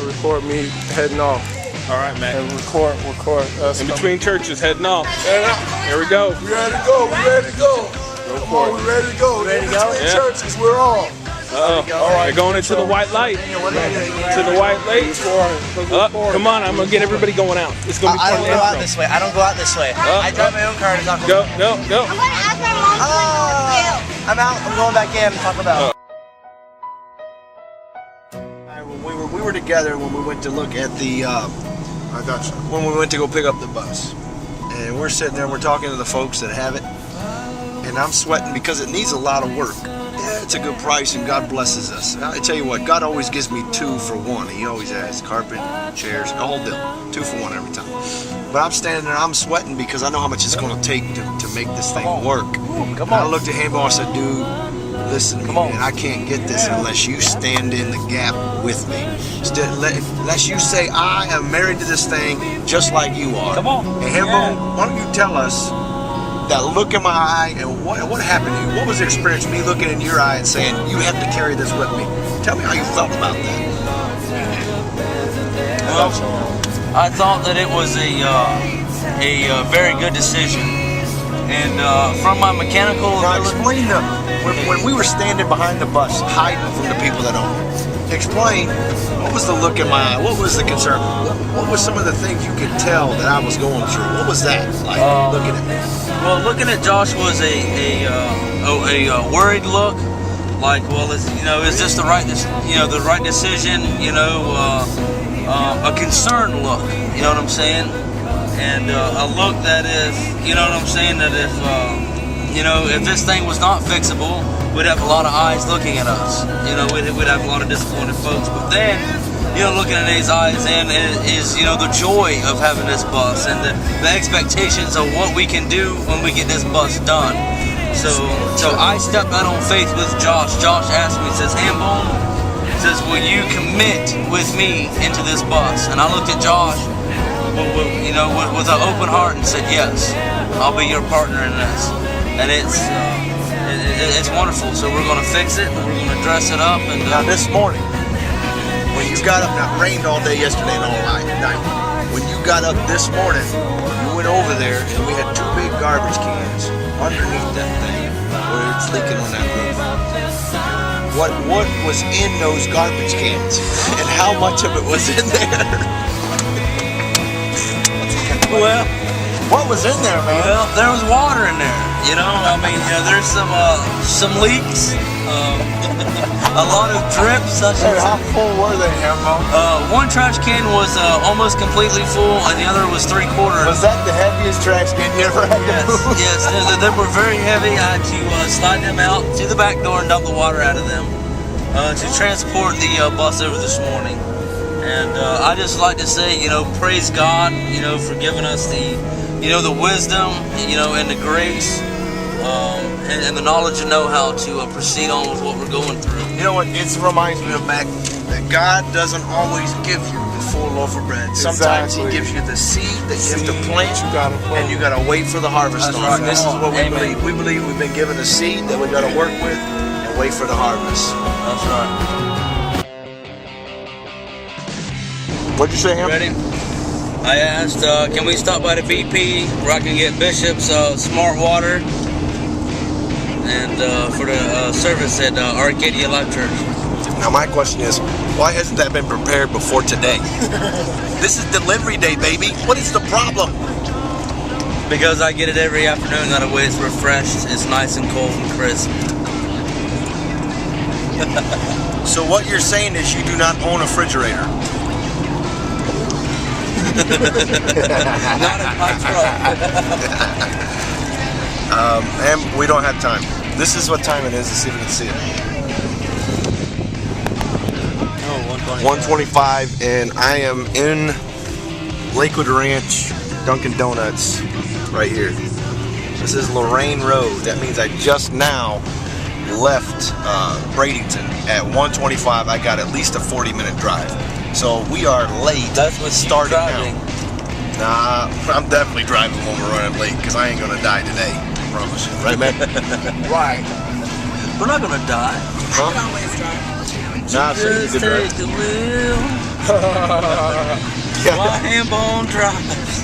to record me heading off. All right, Mac. And record us. In between churches, heading off. Here we go. We ready to go. We ready to go. Come on, we ready to go. Ready to go? In between churches, we're on. All right, we're going into the white light. To the white light. Come on, I'm gonna get everybody going out. It's gonna be fun. I don't go out this way. I don't go out this way. I drive my own car to Taco Bell. Go. I'm going to ask my mom to do. I'm out. I'm going back in to Taco Bell. We were together when we went to look at the. I got you. When we went to go pick up the bus, and we're sitting there, we're talking to the folks that have it, and I'm sweating because it needs a lot of work. Yeah, it's a good price, and God blesses us. I tell you what, God always gives me 2 for 1. He always has carpet, chairs, a whole deal, 2 for 1 every time. But I'm standing there, I'm sweating because I know how much it's going to take to make this thing work. Come I on. looked at him and I said, dude, listen to me, man, I can't get this unless you stand in the gap with me. Unless you say, I am married to this thing just like you are. Come on. And Himbo, why don't you tell us that look in my eye and what happened to you? What was the experience, me looking in your eye and saying, you have to carry this with me? Tell me how you felt about that. Well, I thought that it was a very good decision. And from my mechanical Now ability, explain when we were standing behind the bus, hiding from the people that own it. Explain, what was the look in my eye? What was the concern? What was some of the things you could tell that I was going through? What was that like looking at me? well, looking at Josh was a worried look. Like, well, is this the right decision? A concerned look. You know what I'm saying? And a look that if if this thing was not fixable, we'd have a lot of eyes looking at us. We'd have a lot of disappointed folks. But then, looking in his eyes and is the joy of having this bus and the expectations of what we can do when we get this bus done. So I stepped out on faith with Josh. Josh asked me, he says, Hambone, says, will you commit with me into this bus? And I looked at Josh with an open heart and said, yes, I'll be your partner in this. And it's wonderful. So we're going to fix it, and we're going to dress it up. And Now this morning, when you got up, now it rained all day yesterday and all night. When you got up this morning, you went over there and we had 2 big garbage cans underneath that thing where it's leaking on that roof. What was in those garbage cans and how much of it was in there? well, What was in there, man? well, there was water in there. There's some leaks, a lot of drips. Hey, how full were they, Hambone? One trash can was almost completely full, and the other was 3/4. Was that the heaviest trash can you ever had to move? Yes, they were very heavy. I had to slide them out to the back door and dump the water out of them to transport the bus over this morning. And I just like to say, praise God, for giving us the wisdom, and the grace, and the knowledge and know-how to proceed on with what we're going through. You know what? It reminds me of Mac that God doesn't always give you the full loaf of bread. Sometimes He gives you the seed that you have to plant, and you got to wait for the harvest. That's on. right. This is what we Amen. believe. We believe we've been given a seed that we got to work with and wait for the harvest. That's right. What'd you say, Ham? Ready? I asked, can we stop by the BP where I can get Bishop's Smart Water and for the service at Arcadia Life Church. Now my question is, why hasn't that been prepared before today? This is delivery day, baby. What is the problem? Because I get it every afternoon. That way it's refreshed. It's nice and cold and crisp. So what you're saying is you do not own a refrigerator. Not in my truck. And we don't have time. This is what time it is. Let's see if we can see it. Oh, 1:25, and I am in Lakewood Ranch, Dunkin' Donuts, right here. This is Lorraine Road. That means I just now left Bradenton at 1:25. I got at least a 40-minute drive. So we are late. That's what's starting driving. now. Nah, I'm definitely driving when we're running late because I ain't gonna die today. I promise you. Right, man? Right. We're not gonna die. Huh? Nah, so you Just did right. take the wheel while hand bone drives.